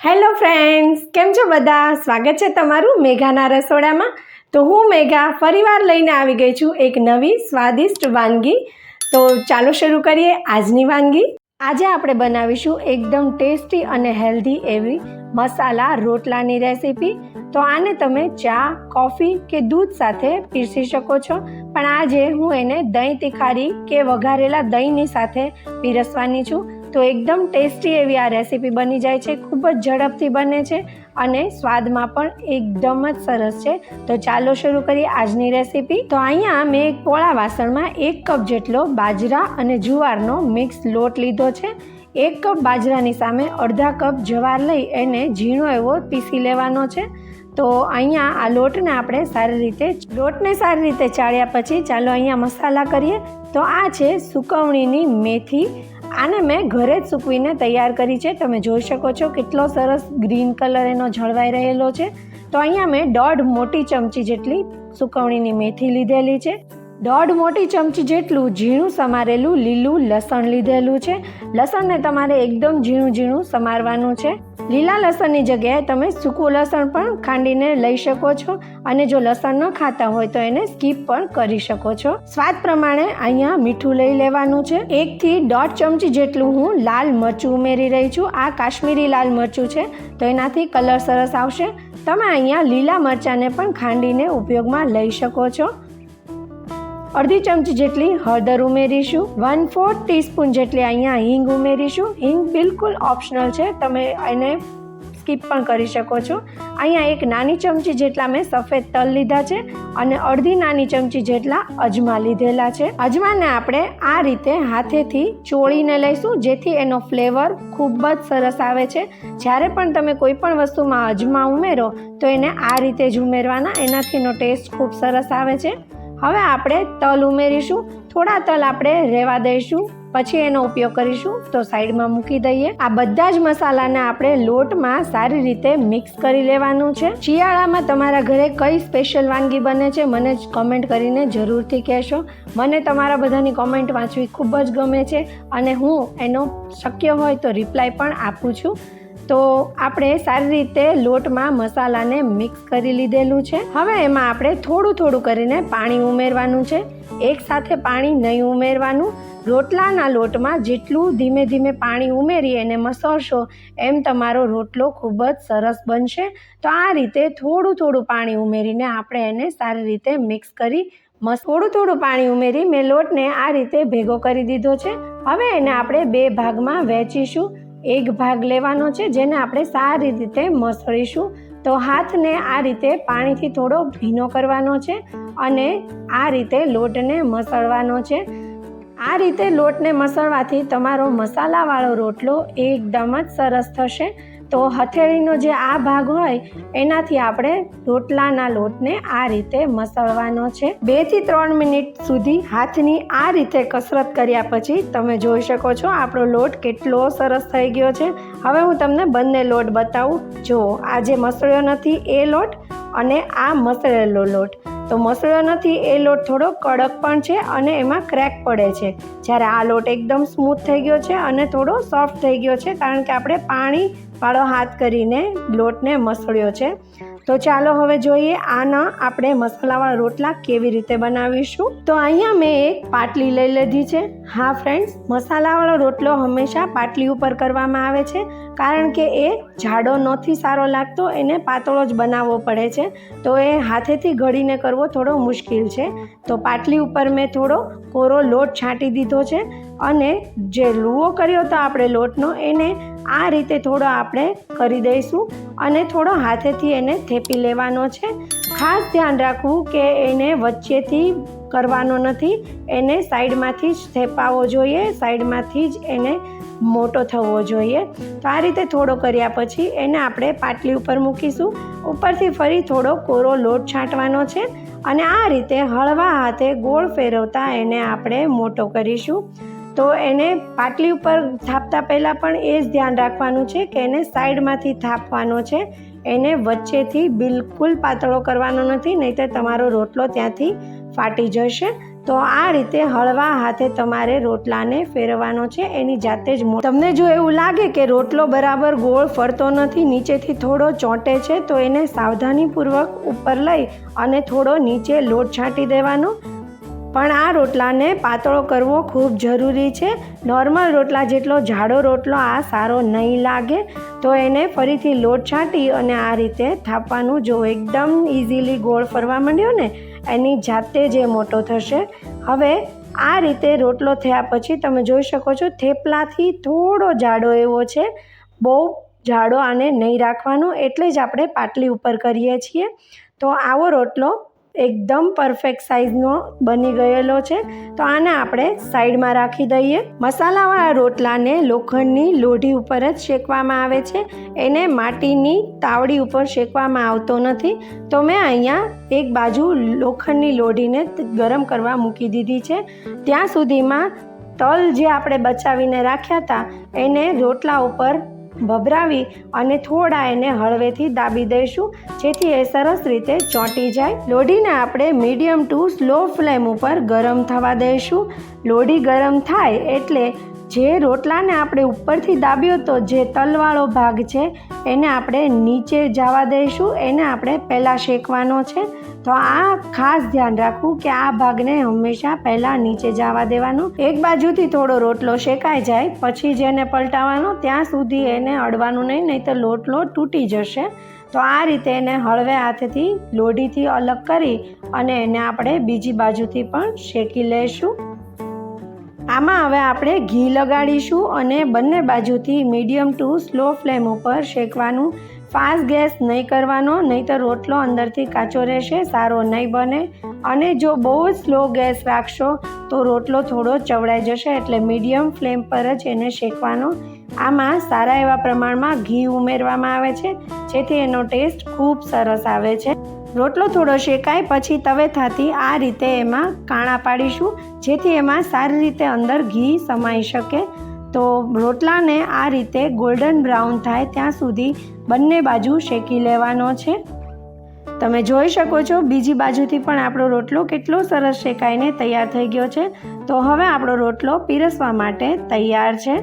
Hello friends, કેમ છો બધા? સ્વાગત છે તમારું મેઘાના રસોડામાં. તો હું મેઘા ફરીવાર લઈને આવી ગઈ છું એક નવી સ્વાદિષ્ટ વાનગી. તો ચાલો શરૂ કરીએ આજની વાનગી. આજે આપણે બનાવીશું એકદમ ટેસ્ટી અને હેલ્ધી એવી મસાલા રોટલાની રેસીપી. તો આને તમે ચા, કોફી કે દૂધ સાથે પીરસી શકો છો, પણ આજે હું એને દહીં તિખારી કે વઘારેલા દહીંની સાથે પીરસવાની છું. તો એકદમ ટેસ્ટી એવી આ રેસીપી બની જાય છે, ખૂબ જ ઝડપથી બને છે અને સ્વાદમાં પણ એકદમ જ સરસ છે. તો ચાલો શરૂ કરીએ આજની રેસીપી. તો અહીંયા મેં એક પોળા વાસણમાં 1 કપ જેટલો બાજરા અને જુવારનો મિક્સ લોટ લીધો છે. 1 કપ બાજરાની સામે અડધા કપ જુવાર લઈ એને ઝીણો એવો પીસી લેવાનો છે. તો અહીંયા આ લોટને આપણે સારી રીતે ચાળ્યા પછી ચાલો અહીંયા મસાલા કરીએ. તો આ છે સુકવણીની મેથી. આને મેં ઘરે જ સૂકવીને તૈયાર કરી છે. તમે જોઈ શકો છો કેટલો સરસ ગ્રીન કલર એનો જળવાઈ રહેલો છે. તો અહીંયા મેં 1.5 મોટી ચમચી જેટલી સુકવણીની મેથી લીધેલી છે. 1.5 મોટી ચમચી જેટલું ઝીણું સમારેલું લીલું લસણ લીધેલું છે. લસણને તમારે એકદમ ઝીણું સમારવાનું છે. લીલા લસણની જગ્યાએ તમે સૂકું લસણ પણ ખાંડીને લઈ શકો છો, અને જો લસણ ન ખાતા હોય તો એને સ્કીપ પણ કરી શકો છો. સ્વાદ પ્રમાણે અહીંયા મીઠું લઈ લેવાનું છે. 1 થી 1.5 ચમચી જેટલું હું લાલ મરચું ઉમેરી રહી છું. આ કાશ્મીરી લાલ મરચું છે, તો એનાથી કલર સરસ આવશે. તમે અહીંયા લીલા મરચાંને પણ ખાંડીને ઉપયોગમાં લઈ શકો છો. અડધી ચમચી જેટલી હળદર ઉમેરીશું. 1/4 ટીસ્પૂન જેટલી અહીંયા હિંગ ઉમેરીશું. હિંગ બિલકુલ ઓપ્શનલ છે, તમે એને સ્કીપ પણ કરી શકો છો. અહીંયા 1 નાની ચમચી જેટલા મેં સફેદ તલ લીધા છે અને અડધી નાની ચમચી જેટલા અજમા લીધેલા છે. અજમાને આપણે આ રીતે હાથેથી ચોળીને લઈશું, જેથી એનો ફ્લેવર ખૂબ જ સરસ આવે છે. જ્યારે પણ તમે કોઈ પણ વસ્તુમાં અજમા ઉમેરો તો એને આ રીતે જ ઉમેરવાના, એનાથી એનો ટેસ્ટ ખૂબ સરસ આવે છે. હવે આપણે તલ ઉમેરીશું. થોડા તલ આપણે રહેવા દઈશું, પછી એનો ઉપયોગ કરીશું. તો સાઈડમાં મૂકી દઈએ. આ બધા જ મસાલાને આપણે લોટમાં સારી રીતે મિક્સ કરી લેવાનું છે. શિયાળામાં તમારા ઘરે કઈ સ્પેશિયલ વાનગી બને છે મને જ કમેન્ટ કરીને જરૂરથી કહેશો. મને તમારા બધાની કોમેન્ટ વાંચવી ખૂબ જ ગમે છે અને હું એનો શક્ય હોય તો રિપ્લાય પણ આપું છું. તો આપણે સારી રીતે લોટમાં મસાલાને મિક્સ કરી લીધેલું છે. હવે એમાં આપણે થોડું કરીને પાણી ઉમેરવાનું છે. એક સાથે પાણી નહીં ઉમેરવાનું. રોટલાના લોટમાં જેટલું ધીમે પાણી ઉમેરી એને મસળશો એમ તમારો રોટલો ખૂબ જ સરસ બનશે. તો આ રીતે થોડું પાણી ઉમેરીને આપણે એને સારી રીતે મિક્સ કરી થોડું પાણી ઉમેરી મેં લોટને આ રીતે ભેગો કરી દીધો છે. હવે એને આપણે 2 ભાગમાં વહેંચીશું. 1 ભાગ લેવાનો છે જેને આપણે સારી રીતે મસળીશું. તો હાથને આ રીતે પાણીથી થોડો ભીનો કરવાનો છે અને આ રીતે લોટને મસળવાનો છે. આ રીતે લોટને મસળવાથી તમારો મસાલાવાળો રોટલો એકદમ જ સરસ થશે. તો હથેળીનો જે આ ભાગ હોય એનાથી આપણે રોટલાના લોટને આ રીતે મસળવાનો છે. 2 થી 3 મિનિટ સુધી હાથની આ રીતે કસરત કર્યા પછી તમે જોઈ શકો છો આપણો લોટ કેટલો સરસ થઈ ગયો છે. હવે હું તમને બંને લોટ બતાવું. જો આ જે મસળ્યો નથી એ લોટ અને આ મસળેલો લોટ. તો મસળ્યો નથી એ લોટ થોડો કડક પણ છે અને એમાં ક્રેક પડે છે, જ્યારે આ લોટ એકદમ સ્મૂથ થઈ ગયો છે અને થોડો સોફ્ટ થઈ ગયો છે, કારણ કે આપણે પાણી વાળો હાથ કરીને લોટને મસળ્યો છે. તો ચાલો હવે જોઈએ આના આપણે મસાલાવાળા રોટલા કેવી રીતે બનાવીશું. તો અહીંયા મેં એક પાટલી લઈ લીધી છે. હા ફ્રેન્ડ્સ, મસાલાવાળો રોટલો હંમેશા પાટલી ઉપર કરવામાં આવે છે, કારણ કે એ જાડો નથી સારો લાગતો, એને પાતળો જ બનાવવો પડે છે. તો એ હાથેથી ઘડીને કરવો થોડો મુશ્કેલ છે. તો પાટલી ઉપર મેં થોડો કોરો લોટ છાંટી દીધો છે અને જે લુવો કર્યો હતો આપણે લોટનો એને આ રીતે થોડો આપણે કરી દઈશું અને થોડો હાથેથી એને થેપી લેવાનો છે. ખાસ ધ્યાન રાખવું કે એને વચ્ચેથી કરવાનો નથી, એને સાઈડમાંથી જ થેપાવવો જોઈએ, સાઈડમાંથી જ એને મોટો થવો જોઈએ. તો આ રીતે થોડો કર્યા પછી એને આપણે પાટલી ઉપર મૂકીશું. ઉપરથી ફરી થોડો કોરો લોટ છાંટવાનો છે અને આ રીતે હળવા હાથે ગોળ ફેરવતા એને આપણે મોટો કરીશું. તો એને પાટલી ઉપર થાપતા પહેલાં પણ એ જ ધ્યાન રાખવાનું છે કે એને સાઈડમાંથી થાપવાનો છે, એને વચ્ચેથી બિલકુલ પાતળો કરવાનો નથી, નહીંતર તમારો રોટલો ત્યાંથી ફાટી જશે. તો આ રીતે હળવા હાથે તમારે રોટલાને ફેરવવાનો છે એની જાતે જ. તમને જો એવું લાગે કે રોટલો બરાબર ગોળ ફરતો નથી, નીચેથી થોડો ચોંટે છે, તો એને સાવધાનીપૂર્વક ઉપર લઈ અને થોડો નીચે લોટ છાંટી દેવાનો. પણ આ રોટલાને પાતળો કરવો ખૂબ જરૂરી છે. નોર્મલ રોટલા જેટલો જાડો રોટલો આ સારો નહીં લાગે, તો એને ફરીથી લોટ છાંટી અને આ રીતે થાપવાનું. જો એકદમ ઇઝીલી ગોળ ફરવા માંડ્યો ને, એની જાતે જ એ મોટો થશે. હવે આ રીતે રોટલો થયા પછી તમે જોઈ શકો છો થેપલાથી થોડો જાડો એવો છે, બહુ જાડો આને નહીં રાખવાનો, એટલે જ આપણે પાટલી ઉપર કરીએ છીએ. તો આવો રોટલો એકદમ પરફેક્ટ સાઇઝનો બની ગયેલો છે. તો આને આપણે સાઈડમાં રાખી દઈએ. મસાલાવાળા રોટલાને લોખંડની લોઢી ઉપર જ શેકવામાં આવે છે, એને માટીની તાવડી ઉપર શેકવામાં આવતો નથી. તો મેં અહીંયા એક બાજુ લોખંડની લોઢીને ગરમ કરવા મૂકી દીધી છે. ત્યાં સુધીમાં તલ જે આપણે બચાવીને રાખ્યા હતા એને રોટલા ઉપર ભભરાવી અને થોડા એને હળવેથી દાબી દઈશું, જેથી એ સરસ રીતે ચોંટી જાય. લોઢીને આપણે મીડિયમ ટુ સ્લો ફ્લેમ ઉપર ગરમ થવા દઈશું. લોઢી ગરમ થાય એટલે જે રોટલાને આપણે ઉપરથી દાબ્યો તો જે તલવાળો ભાગ છે એને આપણે નીચે જવા દઈશું, એને આપણે પહેલાં શેકવાનો છે. તો આ ખાસ ધ્યાન રાખવું કે આ ભાગને હંમેશા પહેલાં નીચે જવા દેવાનો. એક બાજુથી થોડો રોટલો શેકાઈ જાય પછી જેને પલટાવવાનો, ત્યાં સુધી એને અડવાનું નહીં તો લોટલો તૂટી જશે. તો આ રીતે એને હળવે હાથેથી લોઢીથી અલગ કરી અને એને આપણે બીજી બાજુથી પણ શેકી લઈશું. આમાં હવે આપણે ઘી લગાડીશું અને બંને બાજુથી મીડિયમ ટુ સ્લો ફ્લેમ ઉપર શેકવાનું. ફાસ્ટ ગેસ નહીં કરવાનો, નહીં તો રોટલો અંદરથી કાચો રહેશે, સારો નહીં બને. અને જો બહુ જ સ્લો ગેસ રાખશો તો રોટલો થોડો ચવડાઈ જશે, એટલે મીડિયમ ફ્લેમ પર જ એને શેકવાનો. આમાં સારા એવા પ્રમાણમાં ઘી ઉમેરવામાં આવે છે, જેથી એનો ટેસ્ટ ખૂબ સરસ આવે છે. રોટલો થોડો શેકાય પછી તવેથાથી આ રીતે એમાં કાણા પાડીશું, જેથી એમાં સારી રીતે અંદર ઘી સમાઈ શકે. તો રોટલાને આ રીતે ગોલ્ડન બ્રાઉન થાય ત્યાં સુધી બંને બાજુ શેકી લેવાનો છે. તમે જોઈ શકો છો બીજી બાજુથી પણ આપણો રોટલો કેટલો સરસ શેકાઈને તૈયાર થઈ ગયો છે. તો હવે આપણો રોટલો પીરસવા માટે તૈયાર છે.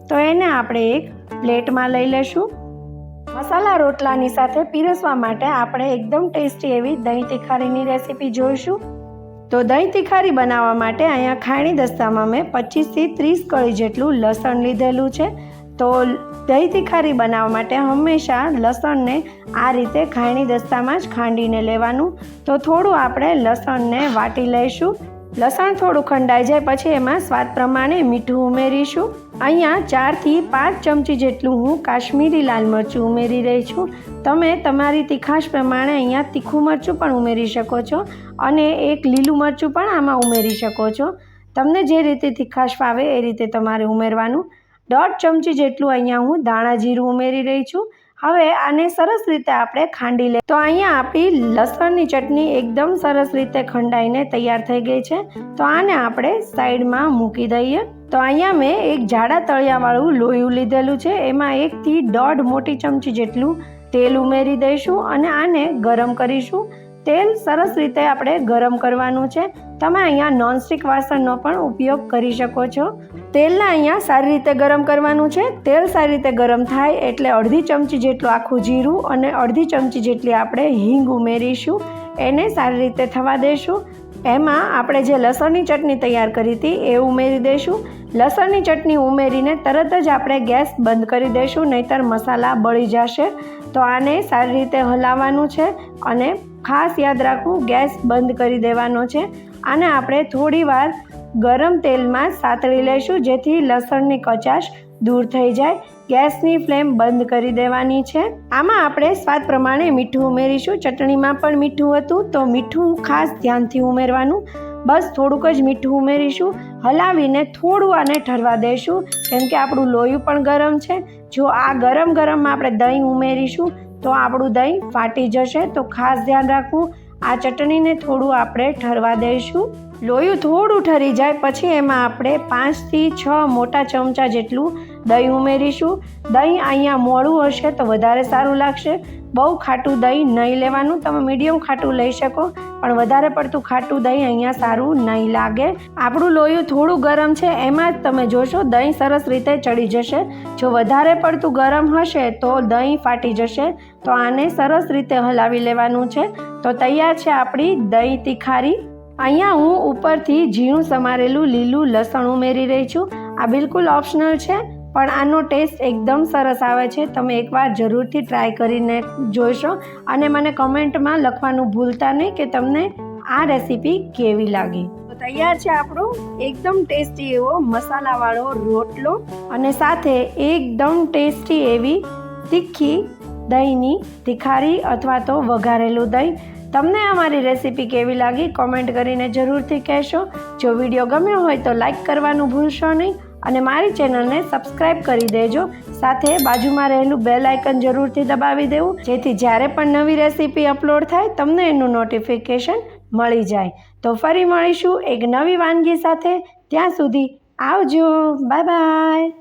તો એને આપણે એક પ્લેટમાં લઈ લઈશું. મસાલા રોટલાની સાથે પીરસવા માટે આપણે એકદમ ટેસ્ટી એવી દહીં તિખારીની રેસીપી જોઈશું. તો દહીં તિખારી બનાવવા માટે અહીંયા ખાયણી દસ્તામાં મેં 25 થી 30 કળી જેટલું લસણ લીધેલું છે. તો દહીં તિખારી બનાવવા માટે હંમેશા લસણને આ રીતે ખાયણી દસ્તામાં જ ખાંડીને લેવાનું. તો થોડું આપણે લસણને વાટી લઈશું. લસણ થોડું ખંડાઈ જાય પછી એમાં સ્વાદ પ્રમાણે મીઠું ઉમેરીશું. અહીંયા 4 થી 5 ચમચી જેટલું હું કાશ્મીરી લાલ મરચું ઉમેરી રહી છું. તમે તમારી તીખાશ પ્રમાણે અહીંયા તીખું મરચું પણ ઉમેરી શકો છો અને એક લીલું મરચું પણ આમાં ઉમેરી શકો છો. તમને જે રીતે તીખાશ ફાવે એ રીતે તમારે ઉમેરવાનું. 1.5 ચમચી જેટલું અહીંયા હું ધાણા જીરું ઉમેરી રહી છું. હવે આને સરસ રીતે આપણે ખાંડી લઈએ. તો અહીંયા આપણી લસણની ચટણી એકદમ સરસ રીતે ખંડાઈને તૈયાર થઈ ગઈ છે. તો આને આપણે સાઈડમાં મૂકી દઈએ. તો અહીંયા મેં એક જાડા તળિયાવાળું લોયું લીધેલું છે, એમાં 1 થી 1.5 મોટી ચમચી જેટલું તેલ ઉમેરી દઈશું અને આને ગરમ કરીશું. તેલ સરસ રીતે આપણે ગરમ કરવાનું છે. તમે અહીંયા નોનસ્ટિક વાસણનો પણ ઉપયોગ કરી શકો છો. તેલને અહીંયા સારી રીતે ગરમ કરવાનું છે. તેલ સારી રીતે ગરમ થાય એટલે 1/2 ચમચી જેટલું આખું જીરું અને 1/2 ચમચી જેટલી આપણે હિંગ ઉમેરીશું. એને સારી રીતે થવા દઈશું. એમાં આપણે જે લસણની ચટણી તૈયાર કરી હતી એ ઉમેરી દઈશું. લસણની ચટણી ઉમેરીને તરત જ આપણે ગેસ બંધ કરી દઈશું, નહીંતર મસાલા બળી જશે. તો આને સારી રીતે હલાવવાનું છે અને ખાસ યાદ રાખવું ગેસ બંધ કરી દેવાનો છે. આને આપણે થોડી વાર ગરમ તેલમાં સાતળી લઈશું, જેથી લસણની કચાશ દૂર થઈ જાય. ગેસની ફ્લેમ બંધ કરી દેવાની છે. આમાં આપણે સ્વાદ પ્રમાણે મીઠું ઉમેરીશું. ચટણીમાં પણ મીઠું હતું તો મીઠું ખાસ ધ્યાનથી ઉમેરવાનું. બસ થોડુંક જ મીઠું ઉમેરીશું. હલાવીને થોડું આને ઠરવા દઈશું, કેમ કે આપણું લોયું પણ ગરમ છે. જો આ ગરમમાં આપણે દહીં ઉમેરીશું તો આપણું દહીં ફાટી જશે. તો ખાસ ધ્યાન રાખવું. આ ચટણીને થોડું આપણે ઠરવા દઈશું. લોયું થોડું ઠરી જાય પછી એમાં આપણે 5 થી 6 મોટા ચમચા જેટલું દહીં ઉમેરીશું. દહીં અહીંયા મોળું હશે તો વધારે સારું લાગશે. બહુ ખાટું દહીં નહીં લેવાનું, તમે મીડિયમ ખાટું લઈ શકો, પણ વધારે પડતું ખાટું દહીં અહીંયા સારું નહીં લાગે. આપણું લોયું થોડું ગરમ છે, એમાં જ તમે જોશો દહીં સરસ રીતે ચડી જશે. જો વધારે પડતું ગરમ હશે તો દહીં ફાટી જશે. તો આને સરસ રીતે હલાવી લેવાનું છે. તો તૈયાર છે આપણી દહીં તિખારી. અહીંયા હું ઉપરથી ઝીણું સમારેલું લીલું લસણ ઉમેરી રહી છું. આ બિલકુલ ઓપ્શનલ છે, પણ આનો ટેસ્ટ એકદમ સરસ આવે છે. તમે એકવાર જરૂરથી ટ્રાય કરીને જોઈશો અને મને કમેન્ટમાં લખવાનું ભૂલતા નહીં કે તમને આ રેસીપી કેવી લાગી. તો તૈયાર છે આપણો એકદમ ટેસ્ટી એવો મસાલાવાળો રોટલો અને સાથે એકદમ ટેસ્ટી એવી તીખી દહીંની તિખારી અથવા તો વઘારેલું દહીં. તમને અમારી રેસીપી કેવી લાગી કોમેન્ટ કરીને જરૂરથી કહેશો. જો વિડીયો ગમ્યો હોય તો લાઈક કરવાનું ભૂલશો નહીં અને મારી ચેનલને સબસ્ક્રાઈબ કરી દેજો. સાથે બાજુમાં રહેલું બેલ આઇકન જરૂરથી દબાવી દેવું, જેથી જ્યારે પણ નવી રેસીપી અપલોડ થાય તમને એનું નોટિફિકેશન મળી જાય. તો ફરી મળીશું એક નવી વાનગી સાથે. ત્યાં સુધી આવજો. Bye bye.